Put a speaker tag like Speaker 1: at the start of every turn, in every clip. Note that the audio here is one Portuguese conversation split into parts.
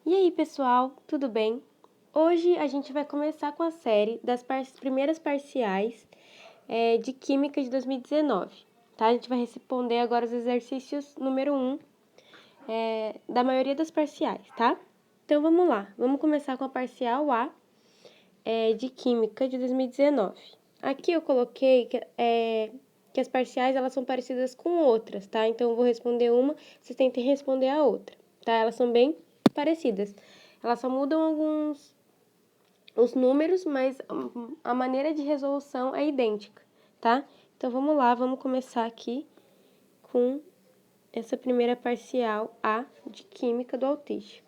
Speaker 1: E aí, pessoal, tudo bem? Hoje a gente vai começar com a série das primeiras parciais de Química de 2019, tá? A gente vai responder agora os exercícios número 1 da maioria das parciais, tá? Então, vamos lá. Vamos começar com a parcial A de Química de 2019. Aqui eu coloquei que as parciais elas são parecidas com outras, tá? Então, eu vou responder uma, vocês tentem responder a outra, tá? Elas são bem parecidas. Elas só mudam os números, mas a maneira de resolução é idêntica, tá? Então, vamos lá, vamos começar aqui com essa primeira parcial A de Química do Altício.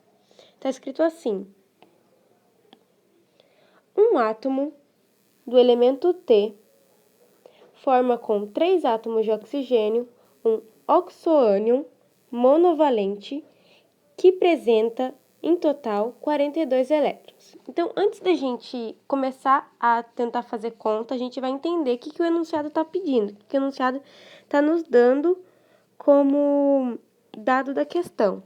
Speaker 1: Tá escrito assim: um átomo do elemento T forma com 3 átomos de oxigênio um oxoânion monovalente que apresenta em total 42 elétrons. Então, antes da gente começar a tentar fazer conta, a gente vai entender o que o enunciado está pedindo, o que o enunciado está nos dando como dado da questão.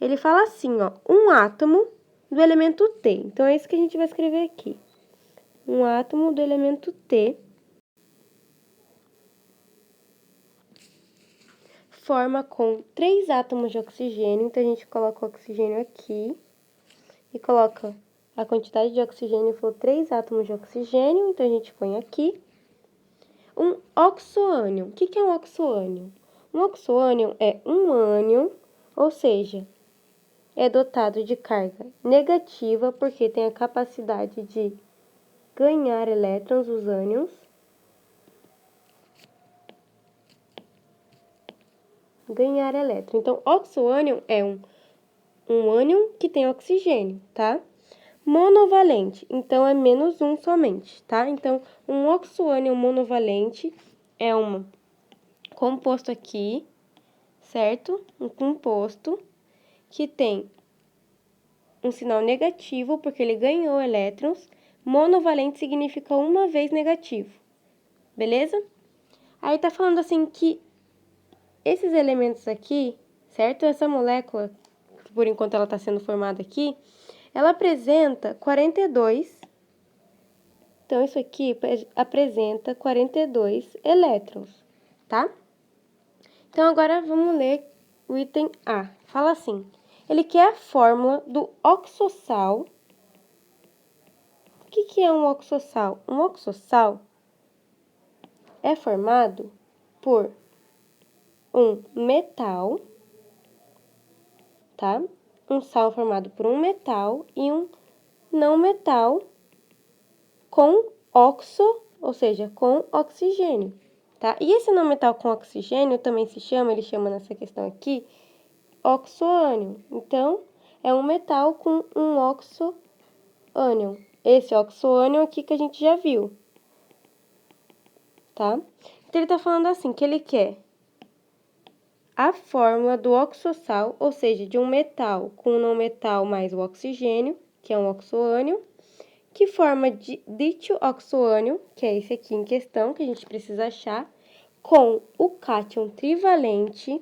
Speaker 1: Ele fala assim, ó, um átomo do elemento T. Então, é isso que a gente vai escrever aqui. Um átomo do elemento T forma com 3 átomos de oxigênio. Então, a gente coloca o oxigênio aqui e coloca a quantidade de oxigênio, falou 3 átomos de oxigênio, então a gente põe aqui. Um oxoânion. O que é um oxoânion? Um oxoânion é um ânion, ou seja, é dotado de carga negativa, porque tem a capacidade de ganhar elétrons, os ânions. Ganhar elétron. Então, oxoânion é um ânion que tem oxigênio, tá? Monovalente, então é menos um somente, tá? Então, um oxoânion monovalente é um composto aqui, certo? Um composto que tem um sinal negativo, porque ele ganhou elétrons. Monovalente significa uma vez negativo, beleza? Aí tá falando assim que esses elementos aqui, certo? Essa molécula, que por enquanto ela tá sendo formada aqui, ela apresenta 42. Então, isso aqui apresenta 42 elétrons, tá? Então, agora vamos ler o item A. Fala assim, ele quer a fórmula do oxossal. O que é um oxossal? Um oxossal é formado por um metal, tá? Um sal formado por um metal e um não metal com oxo, ou seja, com oxigênio, tá? E esse não metal com oxigênio também se chama, ele chama nessa questão aqui, oxoânion. Então, é um metal com um oxoânion. Esse oxoânion aqui que a gente já viu, tá? Então, ele tá falando assim, que ele quer a fórmula do oxossal, ou seja, de um metal com um não metal mais o oxigênio, que é um oxoânion, que forma dítioxoânion, que é esse aqui em questão, que a gente precisa achar, com o cátion trivalente.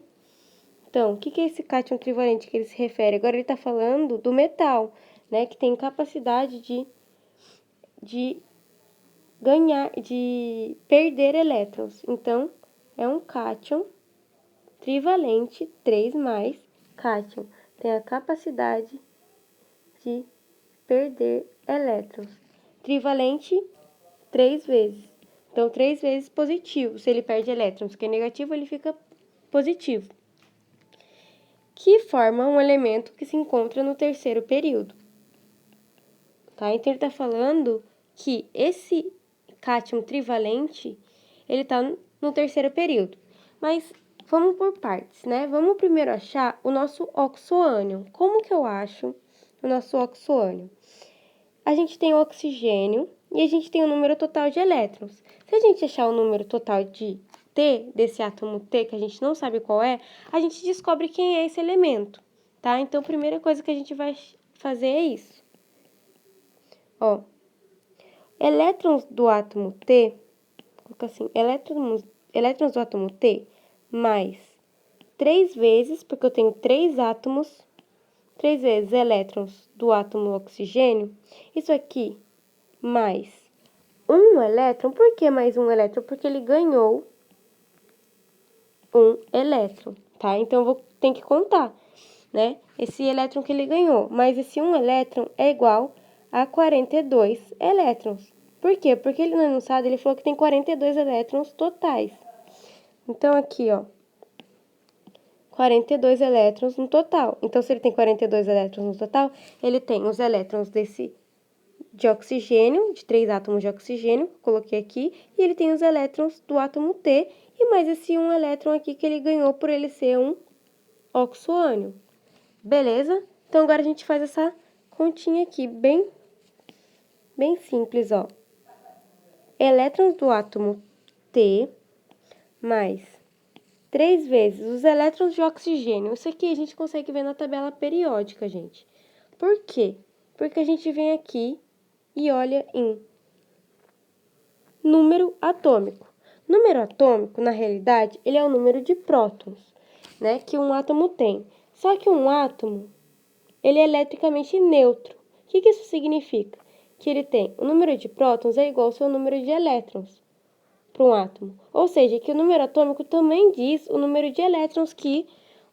Speaker 1: Então, o que é esse cátion trivalente que ele se refere? Agora ele está falando do metal, né, que tem capacidade de ganhar, de perder elétrons. Então, é um cátion trivalente, 3 mais cátion. Tem a capacidade de perder elétrons. Trivalente, 3 vezes. Então, 3 vezes positivo. Se ele perde elétrons, que é negativo, ele fica positivo. Que forma um elemento que se encontra no terceiro período. Tá? Então, ele está falando que esse cátion trivalente, ele está no terceiro período. Mas vamos por partes, né? Vamos primeiro achar o nosso oxoânion. Como que eu acho o nosso oxoânion? A gente tem o oxigênio e a gente tem o número total de elétrons. Se a gente achar o número total de T, desse átomo T, que a gente não sabe qual é, a gente descobre quem é esse elemento, tá? Então, a primeira coisa que a gente vai fazer é isso. Ó, elétrons do átomo T, coloca assim, elétrons do átomo T mais 3 vezes, porque eu tenho 3 átomos 3 vezes elétrons do átomo oxigênio, isso aqui mais um elétron. Por que mais um elétron? Porque ele ganhou um elétron, tá? Então, eu tenho que contar, né? Esse elétron que ele ganhou, mas esse um elétron é igual a 42 elétrons. Por quê? Porque ele no enunciado, ele falou que tem 42 elétrons totais. Então, aqui, ó, 42 elétrons no total. Então, se ele tem 42 elétrons no total, ele tem os elétrons de oxigênio, de 3 átomos de oxigênio, coloquei aqui, e ele tem os elétrons do átomo T, e mais esse um elétron aqui que ele ganhou por ele ser um oxoânio. Beleza? Então, agora a gente faz essa continha aqui, bem simples, ó. Elétrons do átomo T mais 3 vezes os elétrons de oxigênio. Isso aqui a gente consegue ver na tabela periódica, gente. Por quê? Porque a gente vem aqui e olha em número atômico. Número atômico, na realidade, ele é o número de prótons, né, que um átomo tem. Só que um átomo, ele é eletricamente neutro. O que isso significa? Que ele tem o número de prótons é igual ao seu número de elétrons para um átomo. Ou seja, que o número atômico também diz o número de elétrons que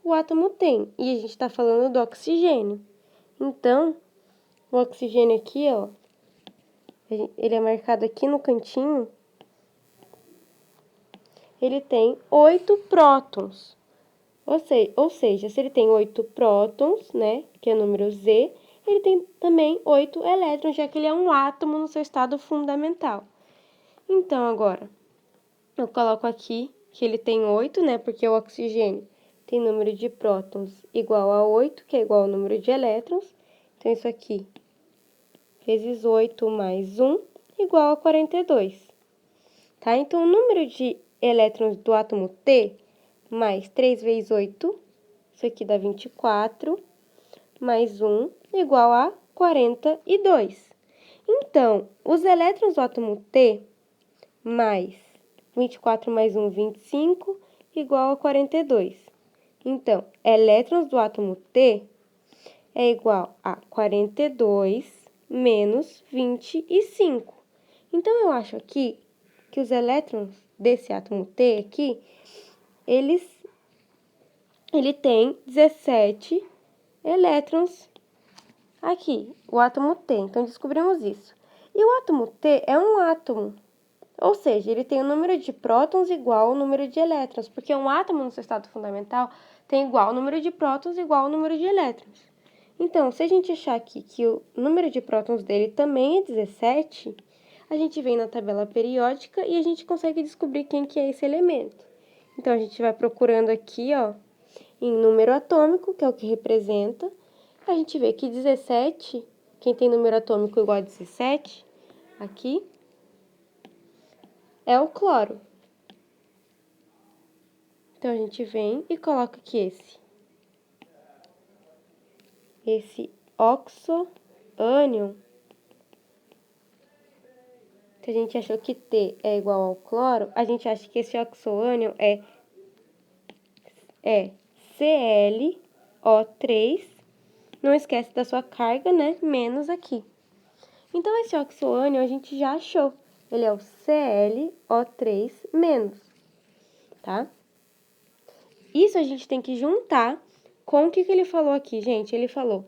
Speaker 1: o átomo tem. E a gente está falando do oxigênio. Então, o oxigênio aqui, ó, ele é marcado aqui no cantinho, ele tem 8 prótons. Ou seja, se ele tem 8 prótons, né, que é o número Z, ele tem também 8 elétrons, já que ele é um átomo no seu estado fundamental. Então, agora, eu coloco aqui que ele tem 8, né, porque o oxigênio tem número de prótons igual a 8, que é igual ao número de elétrons. Então, isso aqui, vezes 8 mais 1, igual a 42. Tá? Então, o número de elétrons do átomo T, mais 3 vezes 8, isso aqui dá 24, mais 1, igual a 42. Então, os elétrons do átomo T, mais 24 mais 1, 25, igual a 42. Então, elétrons do átomo T é igual a 42 menos 25. Então, eu acho aqui que os elétrons desse átomo T aqui, ele tem 17 elétrons aqui, o átomo T. Então, descobrimos isso. E o átomo T é um átomo, ou seja, ele tem o número de prótons igual ao número de elétrons, porque um átomo no seu estado fundamental tem igual o número de prótons igual ao número de elétrons. Então, se a gente achar aqui que o número de prótons dele também é 17, a gente vem na tabela periódica e a gente consegue descobrir quem que é esse elemento. Então, a gente vai procurando aqui, ó, em número atômico, que é o que representa. A gente vê que 17, quem tem número atômico igual a 17, aqui, é o cloro. Então, a gente vem e coloca aqui esse oxoânion, que a gente achou que T é igual ao cloro, a gente acha que esse oxoânion é ClO3, não esquece da sua carga, né, menos aqui. Então, esse oxoânion a gente já achou, ele é o ClO3 menos, tá? Isso a gente tem que juntar com o que ele falou aqui, gente. Ele falou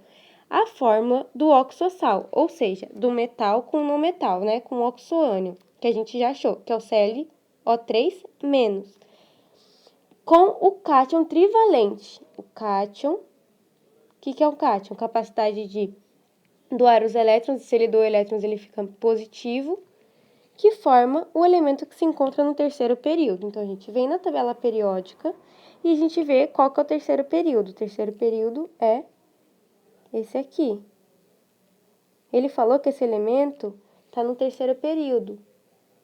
Speaker 1: a fórmula do oxossal, ou seja, do metal com não metal, né? Com oxoânion, que a gente já achou, que é o ClO3 menos. Com o cátion trivalente. O cátion, o que é o cátion? Capacidade de doar os elétrons, e se ele doa elétrons, ele fica positivo, que forma o elemento que se encontra no terceiro período. Então, a gente vem na tabela periódica e a gente vê qual que é o terceiro período. O terceiro período é esse aqui. Ele falou que esse elemento está no terceiro período.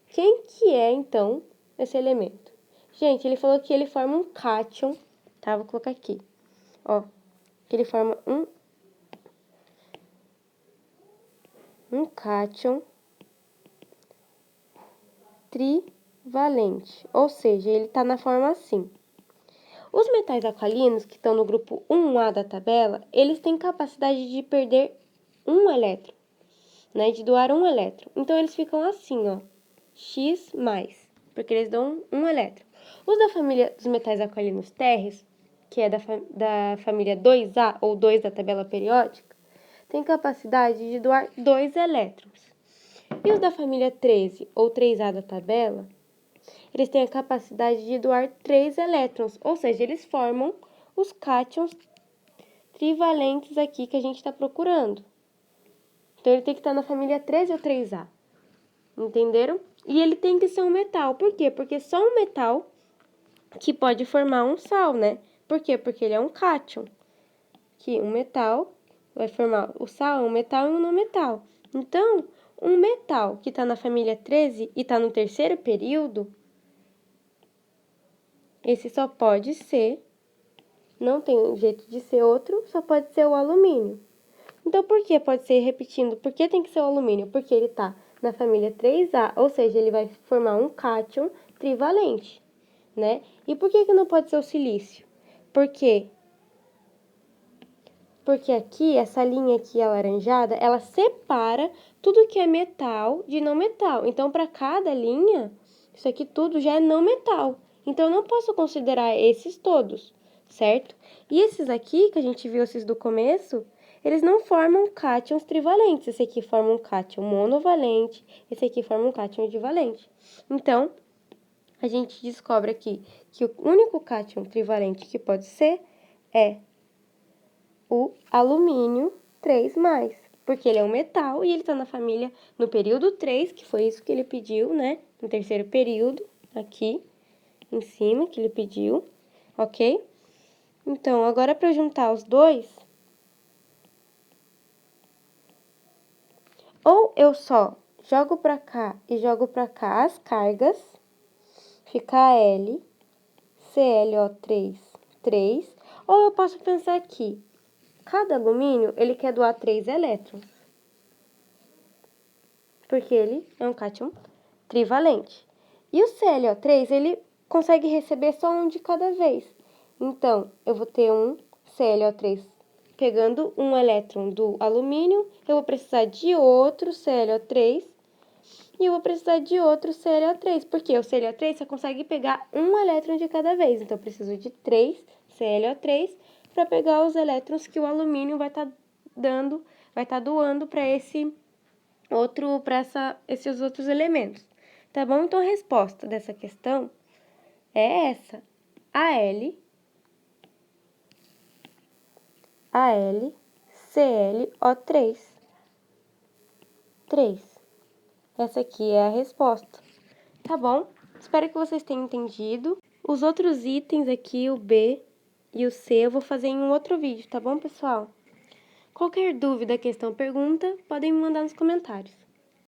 Speaker 1: Quem que é, então, esse elemento? Gente, ele falou que ele forma um cátion, tá? Vou colocar aqui, ó. Que ele forma um cátion trivalente, ou seja, ele está na forma assim. Os metais alcalinos, que estão no grupo 1A da tabela, eles têm capacidade de perder um elétron, né? De doar um elétron. Então, eles ficam assim, ó, X+, porque eles dão um elétron. Os da família dos metais alcalinos térreos, que é da família 2A, ou 2 da tabela periódica, tem capacidade de doar 2 elétrons. E os da família 13, ou 3A da tabela, eles têm a capacidade de doar 3 elétrons, ou seja, eles formam os cátions trivalentes aqui que a gente está procurando. Então, ele tem que estar na família 13 ou 3A, entenderam? E ele tem que ser um metal, por quê? Porque só um metal que pode formar um sal, né? Por quê? Porque ele é um cátion, que um metal vai formar o sal, um metal e um não metal. Então, um metal que está na família 13 e está no terceiro período, esse só pode ser, não tem jeito de ser outro, só pode ser o alumínio. Então, por que pode ser, repetindo, por que tem que ser o alumínio? Porque ele está na família 3A, ou seja, ele vai formar um cátion trivalente, né? E por que não pode ser o silício? Porque aqui, essa linha aqui alaranjada, ela separa tudo que é metal de não metal. Então, para cada linha, isso aqui tudo já é não metal. Então, eu não posso considerar esses todos, certo? E esses aqui, que a gente viu esses do começo, eles não formam cátions trivalentes. Esse aqui forma um cátion monovalente, esse aqui forma um cátion divalente. Então, a gente descobre aqui que o único cátion trivalente que pode ser é o alumínio 3+, porque ele é um metal e ele está na família no período 3, que foi isso que ele pediu, né? No terceiro período, aqui em cima, que ele pediu, ok? Então, agora para juntar os dois, ou eu só jogo para cá e jogo para cá as cargas, fica Al, ClO3, 3, ou eu posso pensar aqui, cada alumínio, ele quer doar 3 elétrons, porque ele é um cátion trivalente. E o ClO3, ele consegue receber só um de cada vez. Então, eu vou ter um ClO3 pegando um elétron do alumínio, eu vou precisar de outro ClO3 e eu vou precisar de outro ClO3, porque o ClO3 só consegue pegar um elétron de cada vez. Então, eu preciso de 3 ClO3 para pegar os elétrons que o alumínio vai estar doando para esses outros elementos. Tá bom? Então, a resposta dessa questão é essa. AlClO3. 3. Essa aqui é a resposta. Tá bom? Espero que vocês tenham entendido. Os outros itens aqui, o B e o C, eu vou fazer em um outro vídeo, tá bom, pessoal? Qualquer dúvida, questão, pergunta, podem me mandar nos comentários.